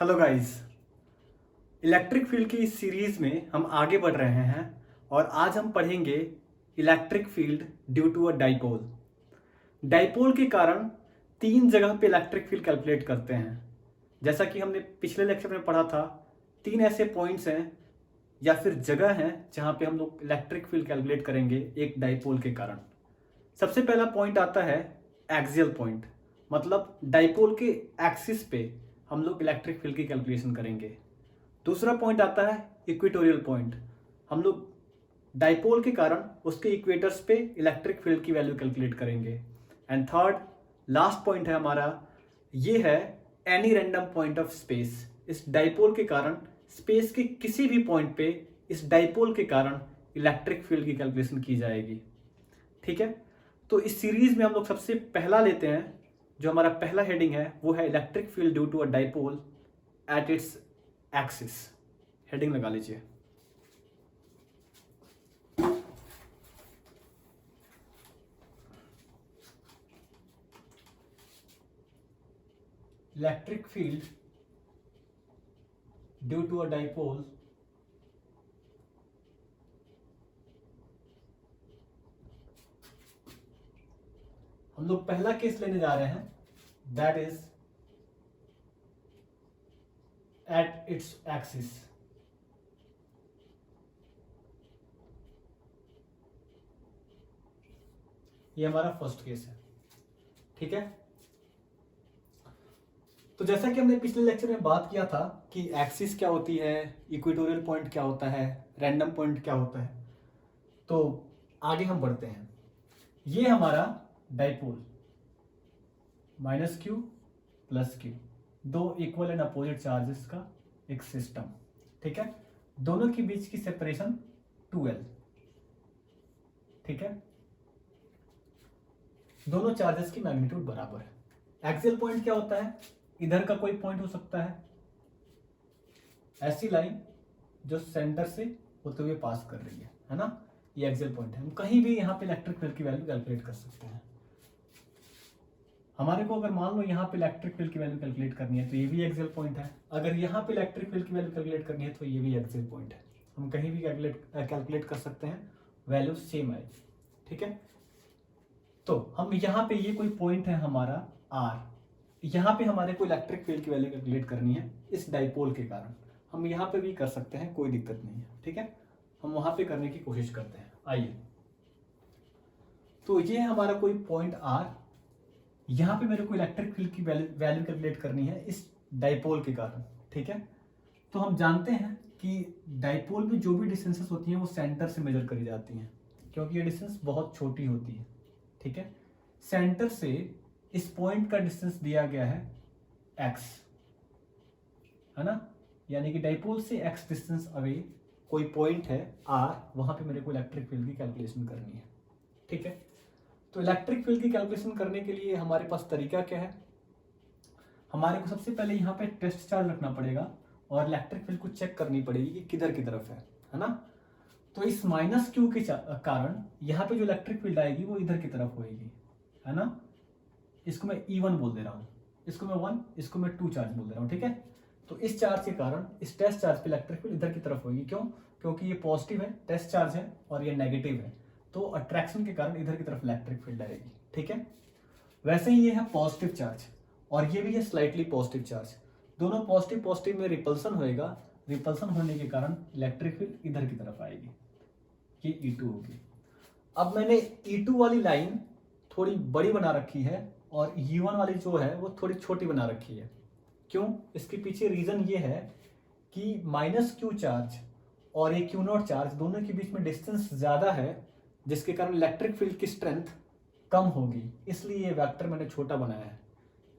Hello guys. Electric field की इस series में हम आगे बढ़ रहे हैं और आज हम पढ़ेंगे electric field due to a dipole. Dipole के कारण तीन जगह पे इलेक्ट्रिक फील्ड कैलकुलेट करते हैं। जैसा कि हमने पिछले लेक्चर में पढ़ा था, तीन ऐसे पॉइंट्स हैं या फिर जगह हैं जहां पे हम लोग इलेक्ट्रिक फील्ड कैलकुलेट करेंगे एक डाइपोल के कारण। सबसे पहला पॉइंट आता है एक्सियल पॉइंट, मतलब डाइपोल के एक्सिस पे हम लोग इलेक्ट्रिक फील्ड की कैलकुलेशन करेंगे। दूसरा पॉइंट आता है इक्वेटोरियल पॉइंट, हम लोग डाइपोल के कारण उसके इक्वेटर्स पे इलेक्ट्रिक फील्ड की वैल्यू कैलकुलेट करेंगे। एंड थर्ड लास्ट पॉइंट है हमारा, ये है any random point of space. इस डाइपोल के कारण स्पेस के किसी भी पॉइंट पे इस डाइपोल के कारण इलेक्ट्रिक फील्ड की कैलकुलेशन की जाएगी। ठीक है, तो इस सीरीज में हम लोग सबसे पहला लेते हैं, जो हमारा पहला हेडिंग है वो है electric field due to a dipole at its axis. Heading लगा लीजिए। Electric field due to a dipole हम लोग पहला केस लेने जा रहे हैं, that is at its axis. ये हमारा फर्स्ट केस है। ठीक है, तो जैसा कि हमने पिछले लेक्चर में बात किया था कि एक्सिस क्या होती है, इक्वेटोरियल पॉइंट क्या होता है, रैंडम पॉइंट क्या होता है, तो आगे हम बढ़ते हैं। ये हमारा dipole minus Q plus Q, दो इक्वल एंड अपोजिट चार्जेस का एक सिस्टम। ठीक है, दोनों के बीच की सेपरेशन 2L। ठीक है, दोनों चार्जेस की मैग्नीट्यूड बराबर है। एक्सियल पॉइंट क्या होता है, इधर का कोई पॉइंट हो सकता है, ऐसी लाइन जो सेंटर से होते हुए पास कर रही है ना, ये एक्सियल पॉइंट है। हम कहीं भी यहाँ पे इलेक्ट्रिक फील्ड की वैल्यू कैलकुलेट कर सकते हैं। हमारे को अगर मान लो यहाँ पे इलेक्ट्रिक फील्ड की वैल्यू कैलकुलेट करनी है तो ये भी एक्सियल पॉइंट है, अगर यहाँ पे इलेक्ट्रिक फील्ड की वैल्यू कैलकुलेट करनी है तो ये भी एक्सियल पॉइंट है। हम कहीं भी कैलकुलेट कर सकते हैं, वैल्यू सेम आएगी। ठीक है, तो हम यहाँ पे ये कोई पॉइंट है हमारा R, यहाँ पे हमारे को इलेक्ट्रिक फील्ड की वैल्यू कैलकुलेट करनी है इस डाइपोल के कारण। हम यहाँ पे भी कर सकते हैं, कोई दिक्कत नहीं है। ठीक है, हम वहां पे करने की कोशिश करते हैं। आइए, तो ये है हमारा कोई पॉइंट R, यहाँ पे मेरे को इलेक्ट्रिक फील्ड की वैल्यू कैलकुलेट करनी है इस डाइपोल के कारण। ठीक है, तो हम जानते हैं कि डाइपोल में जो भी डिस्टेंसेस होती हैं वो सेंटर से मेजर करी जाती हैं, क्योंकि ये डिस्टेंस बहुत छोटी होती है। ठीक है, सेंटर से इस पॉइंट का डिस्टेंस दिया गया है x, है ना, यानी कि डाइपोल से x डिस्टेंस अवे कोई पॉइंट है R, वहां पे मेरे को इलेक्ट्रिक फील्ड की कैलकुलेशन करनी है। ठीक है, तो इलेक्ट्रिक फील्ड की कैलकुलेशन करने के लिए हमारे पास तरीका क्या है, हमारे को सबसे पहले यहाँ पे टेस्ट चार्ज रखना पड़ेगा और इलेक्ट्रिक फील्ड को चेक करनी पड़ेगी कि किधर की तरफ है ना। तो इस माइनस क्यू के कारण यहाँ पे जो इलेक्ट्रिक फील्ड आएगी वो इधर की तरफ होएगी, है ना। इसको मैं E1 बोल दे रहा हूँ, इसको मैं 1, इसको मैं 2 चार्ज बोल दे रहा हूँ। ठीक है, तो इस चार्ज के कारण इस टेस्ट चार्ज पे इलेक्ट्रिक फील्ड इधर की तरफ होगी। क्यों? क्योंकि ये पॉजिटिव है, टेस्ट चार्ज है, और ये नेगेटिव है, तो अट्रैक्शन के कारण इधर की तरफ इलेक्ट्रिक फील्ड आएगी। ठीक है, वैसे ही ये है पॉजिटिव चार्ज और ये भी है स्लाइटली पॉजिटिव चार्ज, दोनों पॉजिटिव पॉजिटिव में रिपल्सन होएगा, रिपल्सन होने के कारण इलेक्ट्रिक फील्ड इधर की तरफ आएगी, ये E2 होगी। अब मैंने E2 वाली लाइन थोड़ी बड़ी बना रखी है और U1 वाली जो है वो थोड़ी छोटी बना रखी है। क्यों? इसके पीछे रीजन ये है कि माइनस क्यू चार्ज और ये Q0 चार्ज दोनों के बीच में डिस्टेंस ज्यादा है, जिसके कारण इलेक्ट्रिक फील्ड की स्ट्रेंथ कम होगी, इसलिए ये वेक्टर मैंने छोटा बनाया है।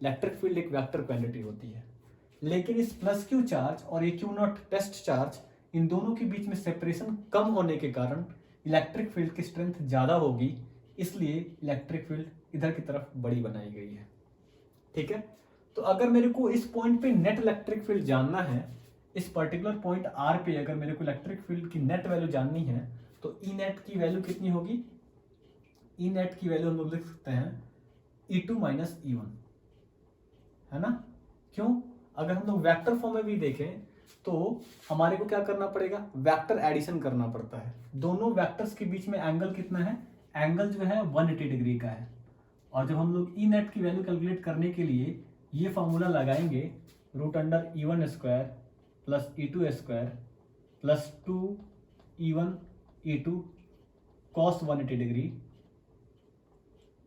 इलेक्ट्रिक फील्ड एक वेक्टर क्वांटिटी होती है, लेकिन इस प्लस क्यू चार्ज और ये Q0 टेस्ट चार्ज, इन दोनों के बीच में सेपरेशन कम होने के कारण इलेक्ट्रिक फील्ड की स्ट्रेंथ ज्यादा होगी, इसलिए इलेक्ट्रिक फील्ड इधर की तरफ बड़ी बनाई गई है। ठीक है, तो अगर मेरे को इस पॉइंट पे नेट इलेक्ट्रिक फील्ड जानना है, इस पर्टिकुलर पॉइंट R पे अगर मेरे को इलेक्ट्रिक फील्ड की नेट वैल्यू जाननी है, तो ई नेट की वैल्यू कितनी होगी, ई नेट की वैल्यू हम लोग लिख सकते हैं E2 माइनस E1, है ना। क्यों? अगर हम लोग वेक्टर फॉर्म में भी देखें तो हमारे को क्या करना पड़ेगा, वेक्टर एडिशन करना पड़ता है। दोनों वेक्टर्स के बीच में एंगल कितना है, एंगल जो है 180 डिग्री का है। और जब हम लोग ई नेट की वैल्यू कैलकुलेट करने के लिए ये फॉर्मूला लगाएंगे, √E1 square plus E2 square plus 2E1 E2 cos 180 degree,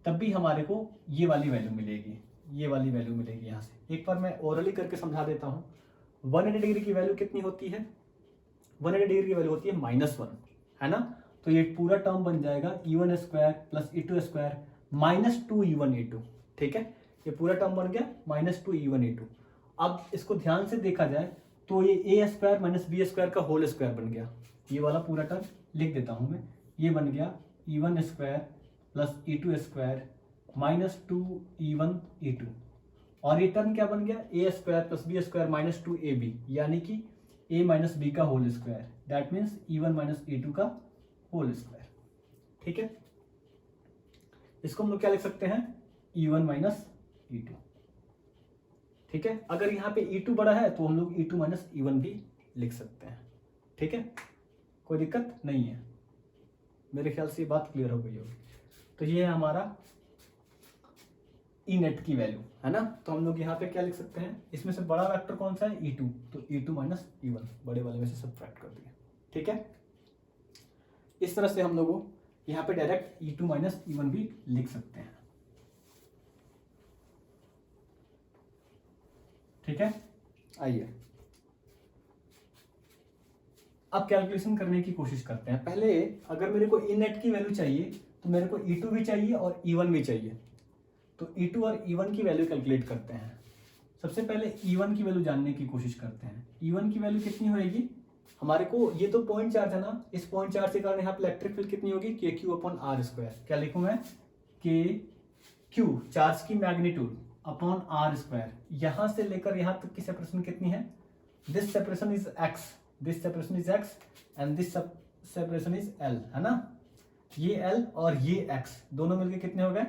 तब भी हमारे को ये वाली वैल्यू मिलेगी, ये वाली वैल्यू मिलेगी। यहाँ से एक बार मैं ओरली करके समझा देता हूँ। 180 डिग्री की वैल्यू कितनी होती है, 180 डिग्री की वैल्यू होती है -1, है ना। तो ये पूरा टर्म बन जाएगा E1 square plus E2 square minus 2E1 E2, ठीक है। ये पूरा टर्म बन गया -2E1 E2। अब इसको ध्यान से देखा जाए तो ये ए स्क्वायर माइनस बी स्क्वायर का होल स्क्वायर बन गया। ये वाला पूरा टर्म लिख देता हूँ मैं, ये बन गया E1 square plus E2 square minus 2E1 E2। और ये टर्म क्या बन गया, A square plus B square minus 2AB, यानी कि a माइनस बी का whole square, that means E1 minus E2 का होल स्क्वायर, ठीक है। इसको हम लोग क्या लिख सकते हैं, E1 माइनस E2, ठीक है। अगर यहाँ पे E2 बड़ा है तो हम लोग E2 माइनस E1 भी लिख सकते हैं, ठीक है, कोई दिक्कत नहीं है। मेरे ख्याल से ये बात क्लियर हो गई होगी। तो ये है हमारा ई नेट की वैल्यू, है ना। तो हम लोग यहाँ पे क्या लिख सकते हैं, इसमें से बड़ा वेक्टर कौन सा है, E2, तो E2 माइनस E1 बड़े वाले में से सब्ट्रैक्ट कर दिया, ठीक है। इस तरह से हम लोगों यहाँ पे डायरेक्ट E2 माइनस E1 भी लिख सकते हैं, ठीक है। आइए अब कैलकुलेशन करने की कोशिश करते हैं। पहले अगर मेरे को ई नेट की वैल्यू चाहिए तो मेरे को E2 भी चाहिए और E1 भी चाहिए। तो E2 और E1 की वैल्यू कैलकुलेट करते हैं। सबसे पहले E1 की वैल्यू जानने की कोशिश करते हैं। E1 की वैल्यू कितनी होएगी हमारे को, ये तो पॉइंट चार्ज है ना, इस पॉइंट चार्ज के कारण यहाँ पे इलेक्ट्रिक फील्ड कितनी होगी, KQ/r²। क्या लिखूं मैं, KQ चार्ज की मैग्नीट्यूड अपॉन r²। यहां से लेकर यहां तक की सेपरेशन कितनी है, this separation is x, this separation is x and this separation is l, है ना। ये l और ये x दोनों मिलके कितने हो गए,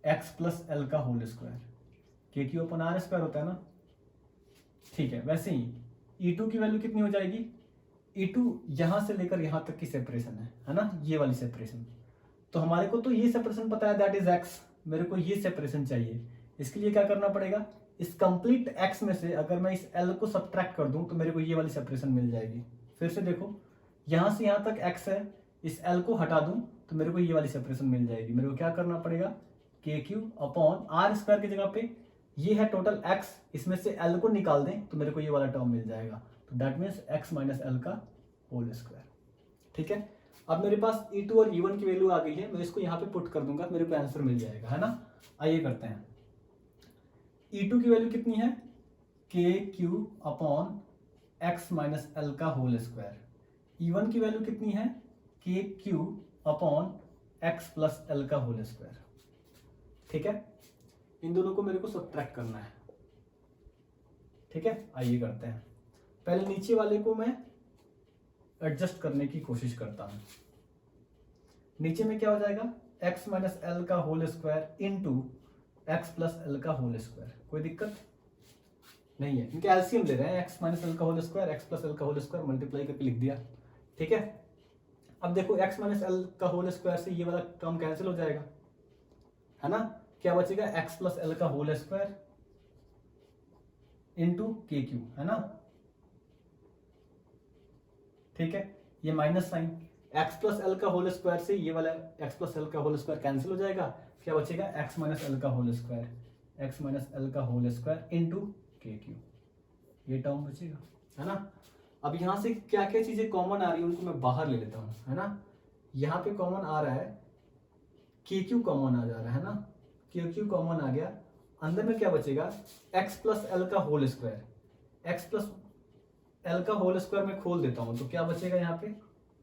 x प्लस l का होल स्क्वायर। KQ/r² होता है ना, ठीक है। वैसे ही E2 की वैल्यू कितनी हो जाएगी, E2 यहां से लेकर यहां तक की सेपरेशन है ना, ये वाली सेपरेशन। तो हमारे को तो ये सेपरेशन पता है, दैट इज x, मेरे को ये सेपरेशन चाहिए। इसके लिए क्या करना पड़ेगा, इस कंप्लीट x में से अगर मैं इस l को सब्ट्रैक्ट कर दूं तो मेरे को ये वाली सेपरेशन मिल जाएगी। फिर से देखो, यहां से यहां तक x है, इस l को हटा दूं तो मेरे को ये वाली सेपरेशन मिल जाएगी। मेरे को क्या करना पड़ेगा, KQ/r² की जगह पे ये है टोटल x, इसमें से l को निकाल दें तो मेरे को ये वाला टर्म मिल जाएगा। तो that means x minus l का होल स्क्वायर, ठीक है। अब मेरे पास E2 और E1 की वैल्यू आ गई है, मैं इसको यहाँ पे पुट कर दूंगा, मेरे को आंसर मिल जाएगा, है ना। आइए करते हैं। E2 की वैल्यू कितनी है, KQ/x माइनस l का होल स्क्वायर। E1 की वैल्यू कितनी है, KQ/x प्लस l का होल स्क्वायर, ठीक है। इन दोनों को मेरे को सब्ट्रैक्ट करना है, ठीक है। आइए करते हैं। पहले नीचे वाले को मैं एडजस्ट करने की कोशिश करता हूं। नीचे में क्या हो जाएगा, x माइनस l का whole square into x plus l का होल स्क्वायर। कोई दिक्कत नहीं है, इनके एलसीएम ले रहे हैं, x माइनस l का whole square, x plus l का होल स्क्वायर मल्टीप्लाई करके लिख दिया, ठीक है। अब देखो x माइनस l का होल स्क्वायर से ये वाला टर्म कैंसिल हो जाएगा, है ना। क्या बचेगा, x प्लस l का होल स्क्वायर इंटू KQ, है ना, ठीक है। ये minus sign, x plus l का होल स्क्वायर से ये वाला x प्लस l का होल स्क्वायर कैंसिल हो जाएगा। क्या बचेगा, x माइनस l का whole square, x minus l का होल स्क्वायर इंटू KQ, ये टर्म बचेगा, है ना। अब यहाँ से क्या क्या चीजें कॉमन आ रही है उनको मैं बाहर ले लेता हूँ, है ना। यहाँ पे कॉमन आ रहा है, KQ कॉमन आ जा रहा है ना, KQ कॉमन आ गया। अंदर में क्या बचेगा, x प्लस l का whole square, x plus l का होल स्क्वायर में खोल देता हूं तो क्या बचेगा, यहाँ पे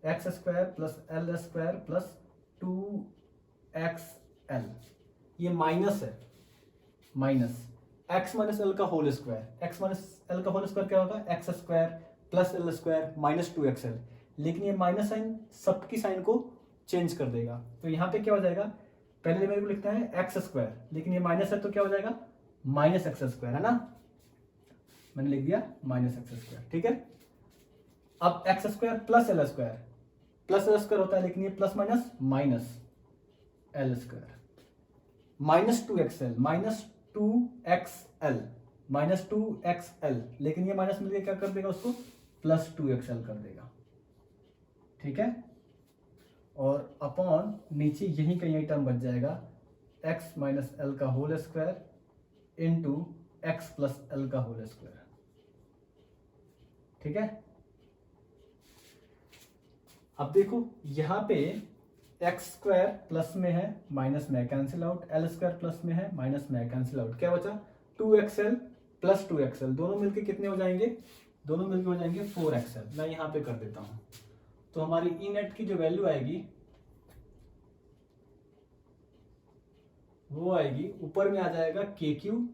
x square plus l square plus 2xl, ये माइनस है, माइनस x माइनस l का whole square, x minus l का होल स्क्वायर क्या होगा, x square plus l square minus 2xl। लेकिन ये माइनस साइन सबकी साइन को चेंज कर देगा, तो यहाँ पे क्या हो जाएगा, पहले मेरे को लिखना है x स्क्वायर, लेकिन ये माइनस है तो क्या हो जाएगा, माइनस x स्क्वायर, है ना। मैंने लिख दिया माइनस एक्स स्क्वायर, ठीक है। अब x square plus L square, plus L square होता है लेकिन ये plus minus minus L square, minus two x L, minus two x L, minus two x L, लेकिन ये माइनस मिलकर क्या कर देगा उसको प्लस टू एक्स एल कर देगा, ठीक है। और अपॉन नीचे यही कहीं टर्म बच जाएगा एक्स माइनस एल का whole square into x plus l का होल स्क्वायर, ठीक है। अब देखो यहां पे एक्स स्क्वायर प्लस में है माइनस में cancel out, l square plus में है माइनस में कैंसिल आउट, क्या बचा two x l plus two x l, दोनों मिलके कितने हो जाएंगे, दोनों मिलके हो जाएंगे फोर एक्सएल। मैं यहां पे कर देता हूं, तो हमारी ई नेट की जो वैल्यू आएगी वो आएगी, ऊपर में आ जाएगा के Q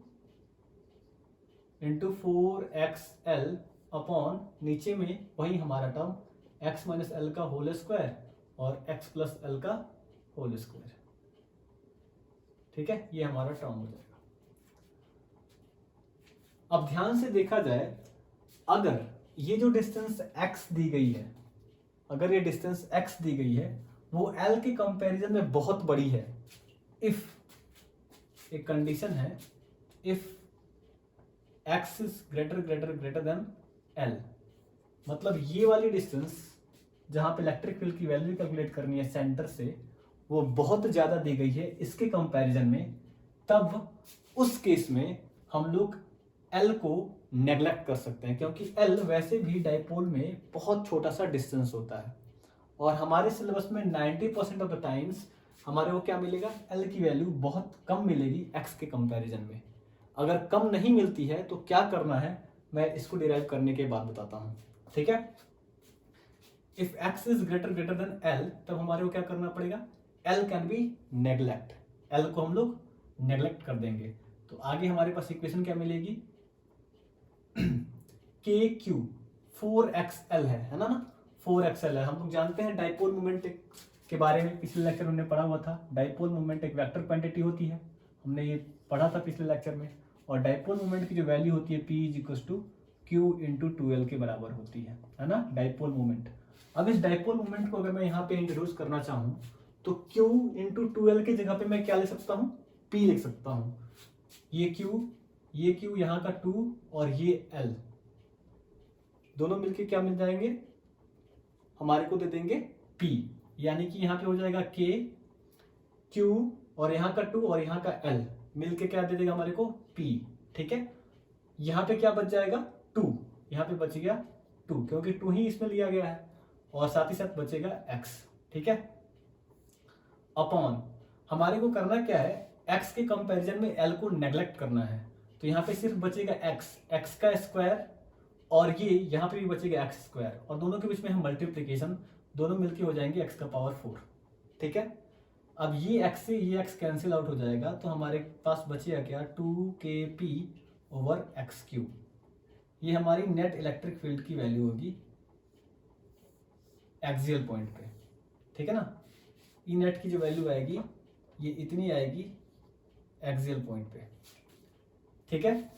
into four x L upon नीचे में वही हमारा टर्म एक्स माइनस एल का होल स्क्वायर और एक्स प्लस एल का होल स्क्वायर, ठीक है। ये हमारा टर्म हो जाएगा। अब ध्यान से देखा जाए, अगर ये जो डिस्टेंस x दी गई है, अगर ये डिस्टेंस x दी गई है वो l के कंपैरिजन में बहुत बड़ी है, इफ एक कंडीशन है, if x is greater greater greater than l, मतलब ये वाली डिस्टेंस जहां पे इलेक्ट्रिक फील्ड की वैल्यू कैलकुलेट करनी है सेंटर से, वो बहुत ज्यादा दी गई है इसके कंपैरिजन में, तब उस केस में हम लोग L को नेग्लेक्ट कर सकते हैं, क्योंकि L वैसे भी डाइपोल में बहुत छोटा सा डिस्टेंस होता है और हमारे सिलेबस में 90% ऑफ द टाइम्स हमारे को क्या मिलेगा, L की वैल्यू बहुत कम मिलेगी x के कंपैरिजन में। अगर कम नहीं मिलती है तो क्या करना है मैं इसको डिराइव करने के बाद बताता हूं, ठीक है। If x is greater greater than L, तब हमारे को क्या करना पड़ेगा, L can be neglect, L को हम लोग नेग्लेक्ट कर देंगे। तो आगे हमारे पास इक्वेशन क्या मिलेगी, के क्यू फोर एक्स एल है ना, फोर एक्स एल है। हम लोग जानते हैं डाइपोल मोमेंट के बारे में, पिछले लेक्चर में हमने पढ़ा हुआ था। डाइपोल मोमेंट एक वेक्टर क्वांटिटी होती है, हमने ये पढ़ा था पिछले लेक्चर में, और डाइपोल मोमेंट की जो वैल्यू होती है P is equal to Q into two l के बराबर होती है ना, डाइपोल मोमेंट। अब इस डाइपोल मोमेंट को अगर मैं यहाँ पे इंट्रोड्यूस करना चाहूँ तो Q इंटू टू एल की जगह पे मैं क्या लिख सकता हूँ, P लिख सकता हूँ। ये Q यहाँ का 2 और ये L दोनों मिलके क्या मिल जाएंगे, हमारे को दे देंगे P, यानी कि यहाँ पे हो जाएगा K, Q और यहाँ का 2 और यहाँ का L मिलके क्या दे देगा हमारे को P, ठीक है। यहाँ पे क्या बच जाएगा 2, यहाँ पे बच गया 2 क्योंकि 2 ही इसमें लिया गया है, और साथ ही साथ बचेगा x, ठीक है। अपॉन हमारे को करना क्या है, x के कंपैरिजन में l को नेग्लेक्ट करना है, तो यहाँ पे सिर्फ बचेगा x का स्क्वायर और ये यहाँ पे भी बचेगा x स्क्वायर, और दोनों के बीच में हम मल्टीप्लीकेशन, दोनों मिलके हो जाएंगे x का पावर 4, ठीक है। अब ये x से ये x कैंसिल आउट हो जाएगा, तो हमारे पास बचेगा क्या 2kp ओवर एक्स क्यू, ये हमारी नेट इलेक्ट्रिक फील्ड की वैल्यू होगी एक्सियल पॉइंट पे, ठीक है ना। ई नेट की जो वैल्यू आएगी ये इतनी आएगी एक्सियल पॉइंट पे, ठीक है।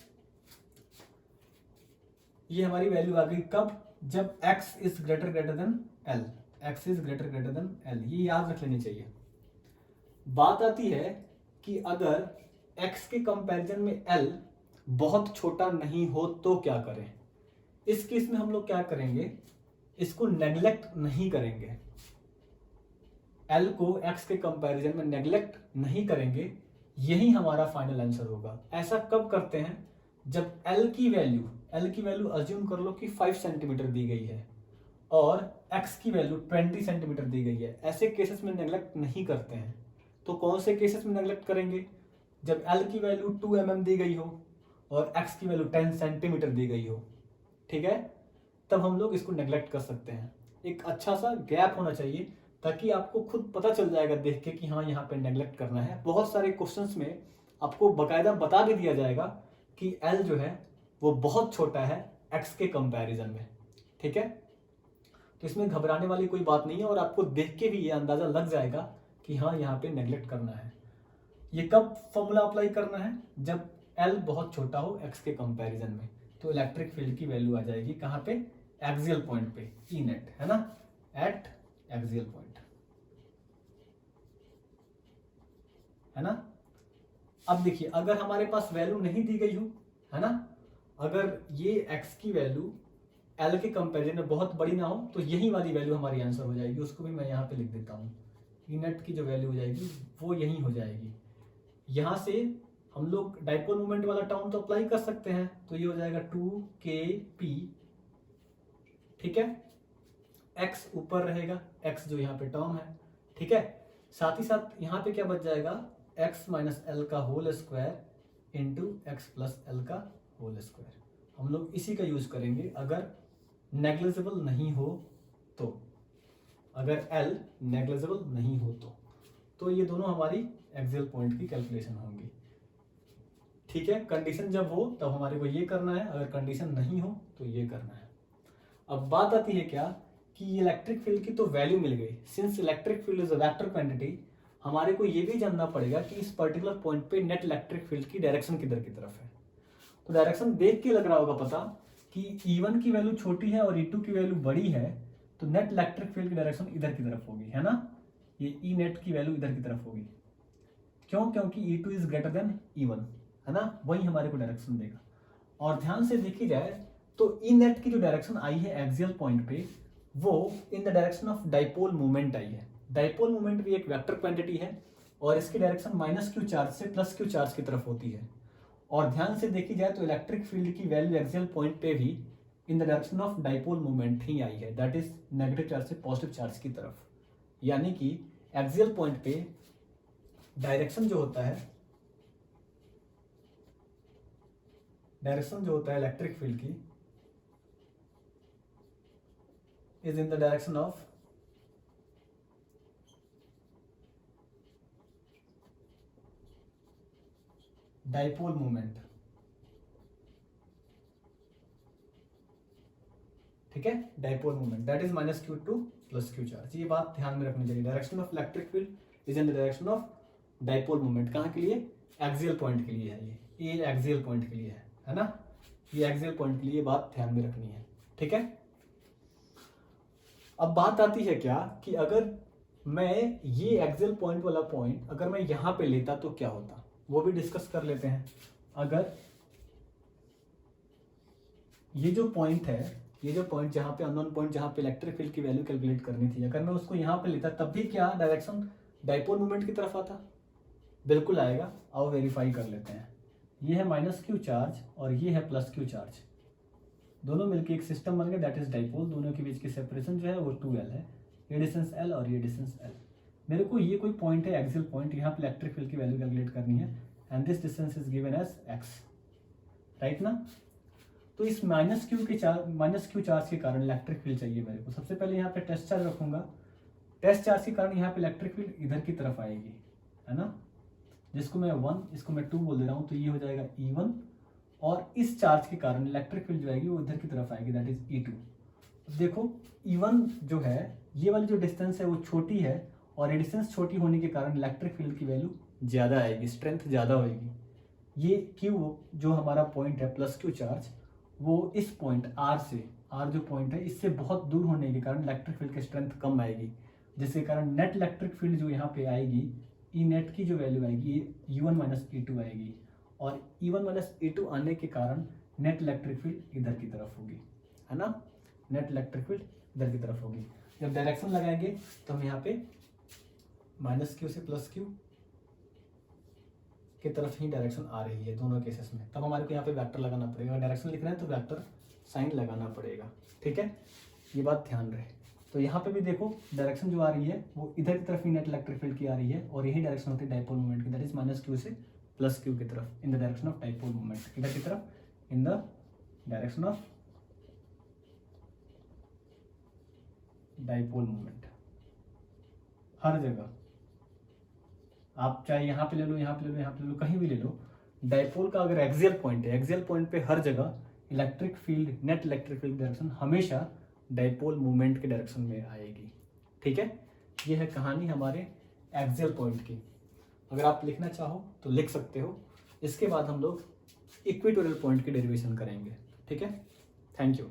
ये हमारी वैल्यू आ गई कब, जब x is greater greater than l, x is greater greater than l, ये याद रख लेनी चाहिए। बात आती है कि अगर x के कंपैरिजन में l बहुत छोटा नहीं हो तो क्या करें। इस केस में हम लोग क्या करेंगे, इसको नेग्लेक्ट नहीं करेंगे, l को x के कंपैरिजन में नेग्लेक्ट नहीं करेंगे, यही हमारा फाइनल आंसर होगा। ऐसा कब करते हैं, जब l की वैल्यू अज्यूम कर लो कि 5 सेंटीमीटर दी गई है और x की वैल्यू 20 सेंटीमीटर दी गई है, ऐसे केसेस में नेग्लेक्ट नहीं करते हैं। तो कौन से केसेस में नेग्लेक्ट करेंगे, जब l की वैल्यू 2 mm दी गई हो और x की वैल्यू 10 सेंटीमीटर दी गई हो, ठीक है, तब हम लोग इसको नेग्लेक्ट कर सकते हैं। एक अच्छा सा गैप होना चाहिए ताकि आपको खुद पता चल जाएगा देख के कि हाँ यहाँ पे नेग्लेक्ट करना है। बहुत सारे क्वेश्चंस में आपको बकायदा बता भी दिया जाएगा कि L जो है वो बहुत छोटा है x के कंपैरिजन में, ठीक है। तो इसमें घबराने वाली कोई बात नहीं है, और आपको देख के भी ये अंदाजा लग जाएगा कि हाँ यहाँ पे नेग्लेक्ट करना है। ये कब फॉर्मूला अप्लाई करना है, जब L बहुत छोटा हो x के कंपैरिजन में, तो इलेक्ट्रिक फील्ड की वैल्यू आ जाएगी कहाँ पे, एक्सियल पॉइंट पे, ई नेट, है ना, एट एक्सियल पॉइंट, है ना। अब देखिए अगर हमारे पास वैल्यू नहीं दी गई हो, है ना, अगर ये x की वैल्यू L के कंपेरिजन में बहुत बड़ी ना हो तो यही वाली वैल्यू हमारी आंसर हो जाएगी, उसको भी मैं यहाँ पे लिख देता हूँ। ई नेट की जो वैल्यू हो जाएगी वो यही हो जाएगी। यहाँ से हम लोग डाइपोल मोमेंट वाला टर्म तो अप्लाई कर सकते हैं, तो ये हो जाएगा 2kp, ठीक है, x ऊपर रहेगा, x जो यहाँ पे टर्म है, ठीक है। साथ ही साथ यहाँ पे क्या बच जाएगा, x माइनस एल का whole square into x plus l का होल स्क्वायर। हम लोग इसी का यूज करेंगे अगर नेग्लिजिबल नहीं हो तो, अगर l नेग्लिजिबल नहीं हो तो ये दोनों हमारी एक्सियल पॉइंट की कैलकुलेशन होंगी, ठीक है। कंडीशन जब हो तब हमारे को ये करना है, अगर कंडीशन नहीं हो तो ये करना है। अब बात आती है क्या कि इलेक्ट्रिक फील्ड की तो वैल्यू मिल गई, since electric field is a vector quantity, हमारे को ये भी जानना पड़ेगा कि इस पर्टिकुलर पॉइंट पे नेट इलेक्ट्रिक फील्ड की डायरेक्शन किधर की तरफ है। तो डायरेक्शन देख के लग रहा होगा पता कि E1 की वैल्यू छोटी है और E2 की वैल्यू बड़ी है, तो नेट इलेक्ट्रिक फील्ड की डायरेक्शन इधर की तरफ होगी, है ना, ये ई नेट की वैल्यू इधर की तरफ होगी। क्यों, क्योंकि E2 is greater than E1, है ना, वही हमारे को डायरेक्शन देगा। और ध्यान से देखी जाए तो ई नेट की जो डायरेक्शन आई है एक्सियल पॉइंट पे, वो in the direction of dipole moment आई है। डाइपोल मोमेंट भी एक वेक्टर क्वांटिटी है और इसकी डायरेक्शन माइनस क्यू चार्ज से प्लस क्यू चार्ज की तरफ होती है। और ध्यान से देखी जाए तो इलेक्ट्रिक फील्ड की वैल्यू एक्सियल पॉइंट पे भी in the direction of dipole moment ही आई है, दैट इज नेगेटिव चार्ज से पॉजिटिव चार्ज की तरफ। यानी कि एक्सियल पॉइंट पे डायरेक्शन जो होता है इलेक्ट्रिक फील्ड की is in the direction of dipole moment, ठीक है, dipole moment that is minus Q two plus Q charge. ये बात ध्यान में रखनी चाहिए, direction of electric field is in the direction of dipole moment. कहाँ के लिए, एक्सियल पॉइंट के लिए है, ये एक्सियल पॉइंट के लिए है ना, ये एक्सियल पॉइंट के लिए बात ध्यान में रखनी है, ठीक है। अब बात आती है क्या कि अगर मैं ये एक्सियल पॉइंट वाला पॉइंट अगर मैं यहां पे लेता तो क्या होता, वो भी डिस्कस कर लेते हैं। अगर ये जो पॉइंट है, ये जो पॉइंट जहां पे अननोन पॉइंट जहां पे इलेक्ट्रिक फील्ड की वैल्यू कैलकुलेट करनी थी, अगर मैं उसको यहां पे लेता तब भी क्या डायरेक्शन डाइपोल मोमेंट की तरफ आता, बिल्कुल आएगा। आओ वेरीफाई कर लेते हैं। ये है माइनस क्यू चार्ज और ये है प्लस क्यू चार्ज, दोनों मिलकर एक सिस्टम बन गया दैट इज डाइपोल। दोनों के बीच की सेपरेशन जो है वो 2L है, ये डिस्टेंस L और ये डिस्टेंस L। मेरे को ये कोई पॉइंट है एक्सियल पॉइंट, यहाँ पे इलेक्ट्रिक फील्ड की वैल्यू कैलकुलेट करनी है and this distance is given as x, right ना। तो इस माइनस क्यू चार्ज के कारण इलेक्ट्रिक फील्ड चाहिए मेरे को। सबसे पहले यहाँ पे टेस्ट चार्ज रखूंगा, टेस्ट चार्ज के कारण यहाँ पे इलेक्ट्रिक फील्ड इधर की तरफ आएगी, है ना, जिसको मैं 1 इसको मैं 2 बोल दे रहा हूँ, तो ये हो जाएगा E1 और इस चार्ज के कारण इलेक्ट्रिक फील्ड जो आएगी वो इधर की तरफ आएगी दैट इज E2। देखो E1 जो है ये वाली जो डिस्टेंस है वो छोटी है और ये डिस्टेंस छोटी होने के कारण इलेक्ट्रिक फील्ड की वैल्यू ज़्यादा आएगी, स्ट्रेंथ ज़्यादा होगी। ये Q जो हमारा पॉइंट है प्लस क्यू चार्ज, वो इस पॉइंट R से, R जो पॉइंट है इससे बहुत दूर होने के कारण इलेक्ट्रिक फील्ड की स्ट्रेंथ कम आएगी, जिसके कारण नेट इलेक्ट्रिक फील्ड जो यहाँ पे आएगी, ई नेट की जो वैल्यू आएगी E1 माइनस E2 आएगी। और E1 माइनस E2 आने के कारण नेट इलेक्ट्रिक फील्ड इधर की तरफ होगी, है ना, नेट इलेक्ट्रिक फील्ड इधर की तरफ होगी। जब डायरेक्शन लगाएंगे तो हम यहाँ पे माइनस क्यू से प्लस क्यू की तरफ ही डायरेक्शन आ रही है दोनों केसेस में, तब हमारे को यहाँ पे वेक्टर लगाना पड़ेगा। डायरेक्शन लिख रहे हैं तो वेक्टर साइन लगाना पड़ेगा, ठीक है, ये बात ध्यान रहे। तो यहाँ पे भी देखो डायरेक्शन जो आ रही है वो इधर की तरफ ही नेट इलेक्ट्रिक फील्ड की आ रही है और यही डायरेक्शन होती है डाइपोल मोमेंट की, दैट इज माइनस क्यू से प्लस क्यू की तरफ, in the direction of dipole moment. इधर की तरफ in the direction of dipole moment. हर जगह आप चाहे यहाँ पे ले लो, यहाँ पे ले लो, यहाँ पे ले लो, कहीं भी ले लो, डाइपोल का अगर एक्सियल पॉइंट है, एक्सियल पॉइंट पे हर जगह electric field, net electric field direction हमेशा डाइपोल मोमेंट के डायरेक्शन में आएगी, ठीक है। ये है कहानी हमारे एक्सियल पॉइंट की। अगर आप लिखना चाहो तो लिख सकते हो। इसके बाद हम लोग इक्वेटोरियल पॉइंट की डेरिवेशन करेंगे, ठीक है, थैंक यू।